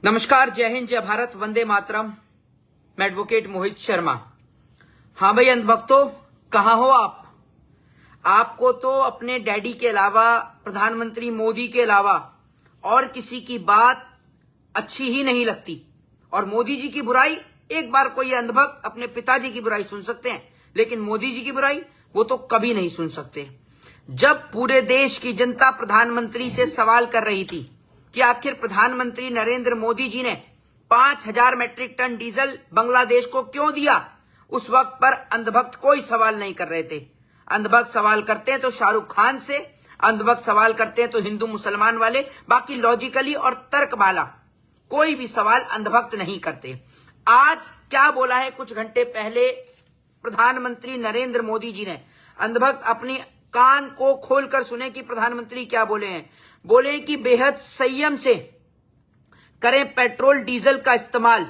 नमस्कार, जय हिंद, जय भारत, वंदे मातरम। मैं एडवोकेट मोहित शर्मा। हाँ भाई अंधभक्तों, कहाँ हो आप? आपको तो अपने डैडी के अलावा, प्रधानमंत्री मोदी के अलावा और किसी की बात अच्छी ही नहीं लगती। और मोदी जी की बुराई, एक बार कोई अंधभक्त अपने पिताजी की बुराई सुन सकते हैं, लेकिन मोदी जी की बुराई वो तो कभी नहीं सुन सकते। जब पूरे देश की जनता प्रधानमंत्री से सवाल कर रही थी कि आखिर प्रधानमंत्री नरेंद्र मोदी जी ने 5,000 मैट्रिक टन डीजल बांग्लादेश को क्यों दिया, उस वक्त पर अंधभक्त कोई सवाल नहीं कर रहे थे। अंधभक्त सवाल करते हैं तो शाहरुख खान से, अंधभक्त सवाल करते हैं तो हिंदू मुसलमान वाले, बाकी लॉजिकली और तर्क वाला कोई भी सवाल अंधभक्त नहीं करते। आज क्या बोला है कुछ घंटे पहले प्रधानमंत्री नरेंद्र मोदी जी ने, अंधभक्त अपनी कान को खोलकर सुने कि प्रधानमंत्री क्या बोले हैं। बोले कि बेहद संयम से करें पेट्रोल डीजल का इस्तेमाल,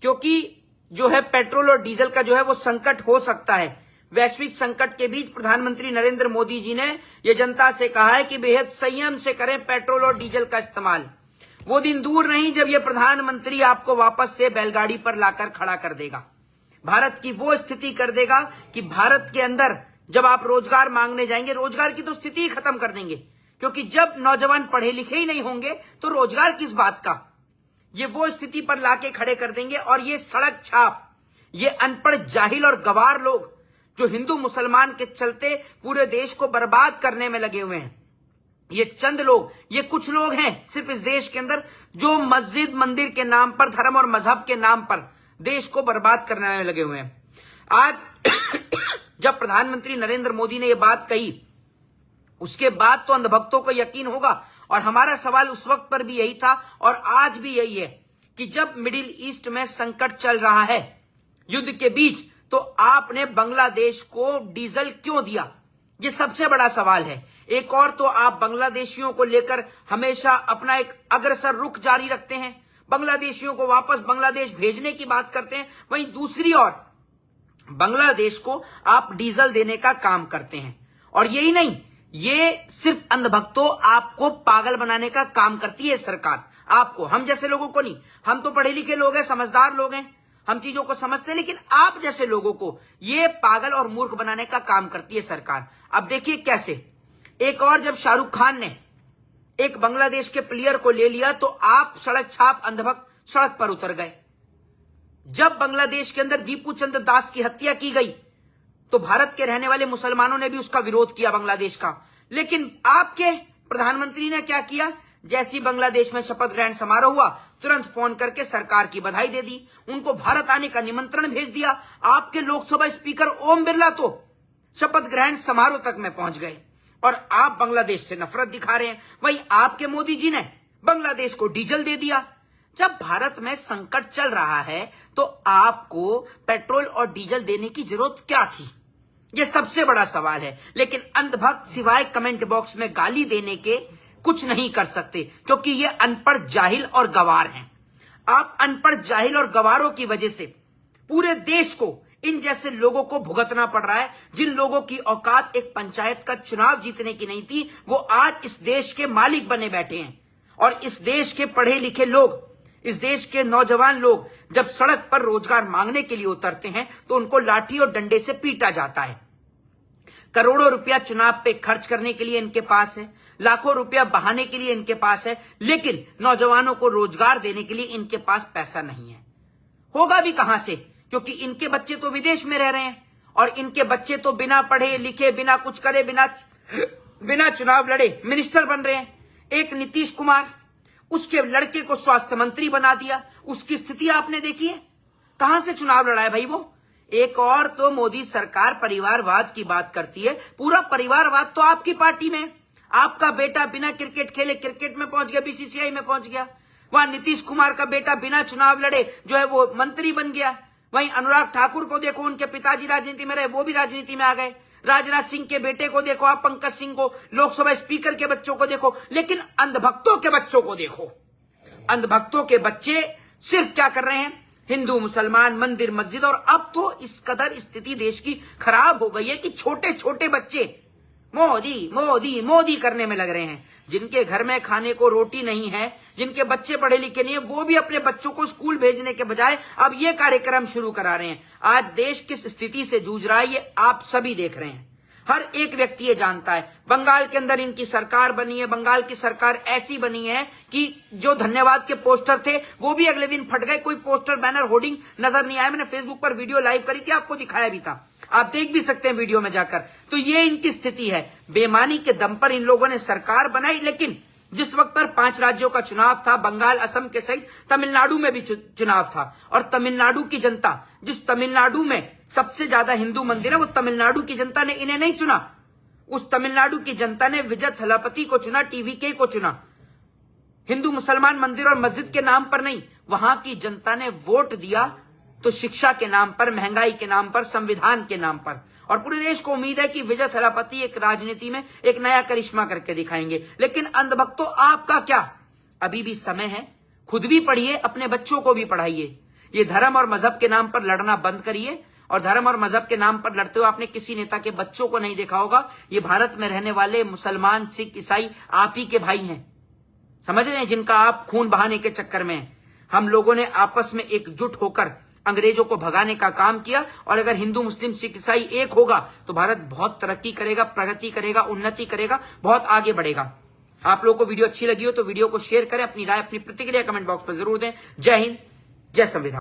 क्योंकि जो है पेट्रोल और डीजल का जो है वो संकट हो सकता है। वैश्विक संकट के बीच प्रधानमंत्री नरेंद्र मोदी जी ने यह जनता से कहा है कि बेहद संयम से करें पेट्रोल और डीजल का इस्तेमाल। वो दिन दूर नहीं जब ये प्रधानमंत्री आपको वापस से बैलगाड़ी पर लाकर खड़ा कर देगा, भारत की वो स्थिति कर देगा कि भारत के अंदर जब आप रोजगार मांगने जाएंगे, रोजगार की तो स्थिति ही खत्म कर देंगे, क्योंकि जब नौजवान पढ़े लिखे ही नहीं होंगे तो रोजगार किस बात का। ये वो स्थिति पर लाके खड़े कर देंगे। और ये सड़क छाप, ये अनपढ़ जाहिल और गवार लोग जो हिंदू मुसलमान के चलते पूरे देश को बर्बाद करने में लगे हुए हैं, ये चंद लोग, ये कुछ लोग हैं सिर्फ इस देश के अंदर जो मस्जिद मंदिर के नाम पर, धर्म और मजहब के नाम पर देश को बर्बाद करने में लगे हुए हैं। आज जब प्रधानमंत्री नरेंद्र मोदी ने यह बात कही, उसके बाद तो अंधभक्तों को यकीन होगा। और हमारा सवाल उस वक्त पर भी यही था और आज भी यही है कि जब मिडिल ईस्ट में संकट चल रहा है, युद्ध के बीच, तो आपने बांग्लादेश को डीजल क्यों दिया? ये सबसे बड़ा सवाल है। एक और तो आप बांग्लादेशियों को लेकर हमेशा अपना एक अग्रसर रुख जारी रखते हैं, बांग्लादेशियों को वापस बांग्लादेश भेजने की बात करते हैं, वहीं दूसरी ओर बांग्लादेश को आप डीजल देने का काम करते हैं। और यही नहीं, ये सिर्फ अंधभक्तों आपको पागल बनाने का काम करती है सरकार। आपको, हम जैसे लोगों को नहीं, हम तो पढ़े लिखे लोग हैं, समझदार लोग हैं, हम चीजों को समझते हैं, लेकिन आप जैसे लोगों को ये पागल और मूर्ख बनाने का काम करती है सरकार। अब देखिए कैसे, एक और जब शाहरुख खान ने एक बांग्लादेश के प्लेयर को ले लिया तो आप सड़क छाप अंधभक्त सड़क पर उतर गए। जब बांग्लादेश के अंदर दीपू चंद्र दास की हत्या की गई तो भारत के रहने वाले मुसलमानों ने भी उसका विरोध किया, बांग्लादेश का। लेकिन आपके प्रधानमंत्री ने क्या किया? जैसी बांग्लादेश में शपथ ग्रहण समारोह हुआ, तुरंत फोन करके सरकार की बधाई दे दी, उनको भारत आने का निमंत्रण भेज दिया। आपके लोकसभा स्पीकर ओम बिरला तो शपथ ग्रहण समारोह तक में पहुंच गए और आप बांग्लादेश से नफरत दिखा रहे हैं। वहीं आपके मोदी जी ने बांग्लादेश को डीजल दे दिया। जब भारत में संकट चल रहा है तो आपको पेट्रोल और डीजल देने की जरूरत क्या थी? यह सबसे बड़ा सवाल है। लेकिन अंधभक्त सिवाय कमेंट बॉक्स में गाली देने के कुछ नहीं कर सकते, क्योंकि ये अनपढ़ जाहिल और गवार हैं। आप अनपढ़ जाहिल और गवारों की वजह से पूरे देश को इन जैसे लोगों को भुगतना पड़ रहा है। जिन लोगों की औकात एक पंचायत का चुनाव जीतने की नहीं थी, वो आज इस देश के मालिक बने बैठे हैं। और इस देश के पढ़े लिखे लोग, इस देश के नौजवान लोग जब सड़क पर रोजगार मांगने के लिए उतरते हैं तो उनको लाठी और डंडे से पीटा जाता है। करोड़ों रुपया चुनाव पे खर्च करने के लिए इनके पास है, लाखों रुपया बहाने के लिए इनके पास है, लेकिन नौजवानों को रोजगार देने के लिए इनके पास पैसा नहीं है। होगा भी कहां से, क्योंकि इनके बच्चे तो विदेश में रह रहे हैं और इनके बच्चे तो बिना पढ़े लिखे, बिना कुछ करे, बिना चुनाव लड़े मिनिस्टर बन रहे हैं। एक नीतीश कुमार, उसके लड़के को स्वास्थ्य मंत्री बना दिया। उसकी स्थिति आपने देखी है, कहां से चुनाव लड़ा है भाई वो। एक और तो मोदी सरकार परिवारवाद की बात करती है, पूरा परिवारवाद तो आपकी पार्टी में। आपका बेटा बिना क्रिकेट खेले क्रिकेट में पहुंच गया, बीसीसीआई में पहुंच गया। वहां नीतीश कुमार का बेटा बिना चुनाव लड़े जो है वो मंत्री बन गया। वहीं अनुराग ठाकुर को देखो, उनके पिताजी राजनीति में रहे, वो भी राजनीति में आ गए। राजनाथ सिंह के बेटे को देखो, आप पंकज सिंह को, लोकसभा स्पीकर के बच्चों को देखो, लेकिन अंधभक्तों के बच्चों को देखो। अंधभक्तों के बच्चे सिर्फ क्या कर रहे हैं? हिंदू मुसलमान, मंदिर मस्जिद। और अब तो इस कदर स्थिति देश की खराब हो गई है कि छोटे छोटे बच्चे मोदी मोदी मोदी करने में लग रहे हैं। जिनके घर में खाने को रोटी नहीं है, जिनके बच्चे पढ़े लिखे नहीं है, वो भी अपने बच्चों को स्कूल भेजने के बजाय अब ये कार्यक्रम शुरू करा रहे हैं। आज देश किस स्थिति से जूझ रहा है ये आप सभी देख रहे हैं। हर एक व्यक्ति ये जानता है। बंगाल के अंदर इनकी सरकार बनी है, बंगाल की सरकार ऐसी बनी है कि जो धन्यवाद के पोस्टर थे वो भी अगले दिन फट गए। कोई पोस्टर, बैनर, होर्डिंग नजर नहीं आया। मैंने फेसबुक पर वीडियो लाइव करी थी, आपको दिखाया भी था, आप देख भी सकते हैं वीडियो में जाकर। तो ये इनकी स्थिति है। बेईमानी के दम पर इन लोगों ने सरकार बनाई, लेकिन जिस वक्त पर 5 राज्यों का चुनाव था, बंगाल, असम के सहित तमिलनाडु में भी चुनाव था, और तमिलनाडु की जनता, जिस तमिलनाडु में सबसे ज्यादा हिंदू मंदिर है, वो तमिलनाडु की जनता ने इन्हें नहीं चुना। उस तमिलनाडु की जनता ने विजय थलापति को चुना, टीवीके को चुना। हिंदू मुसलमान मंदिर और मस्जिद के नाम पर नहीं, वहां की जनता ने वोट दिया तो शिक्षा के नाम पर, महंगाई के नाम पर, संविधान के नाम पर। और पूरे देश को उम्मीद है कि विजय थलापति एक राजनीति में एक नया करिश्मा करके दिखाएंगे। लेकिन अंधभक्तों, आपका क्या? अभी भी समय है। खुद भी पढ़िए, अपने बच्चों को भी पढ़ाइए। ये धर्म और मजहब के नाम पर लड़ना बंद करिए। और धर्म और मजहब के नाम पर लड़ते हुए आपने किसी नेता के बच्चों को नहीं देखा होगा। ये भारत में रहने वाले मुसलमान, सिख, ईसाई आप ही के भाई हैं, समझ रहे हैं, जिनका आप खून बहाने के चक्कर में हैं। हम लोगों ने आपस में एकजुट होकर अंग्रेजों को भगाने का काम किया। और अगर हिंदू, मुस्लिम, सिख, ईसाई एक होगा तो भारत बहुत तरक्की करेगा, प्रगति करेगा, उन्नति करेगा, बहुत आगे बढ़ेगा। आप लोगों को वीडियो अच्छी लगी हो तो वीडियो को शेयर करें, अपनी राय, अपनी प्रतिक्रिया कमेंट बॉक्स पर जरूर दें। जय हिंद, जय संविधान।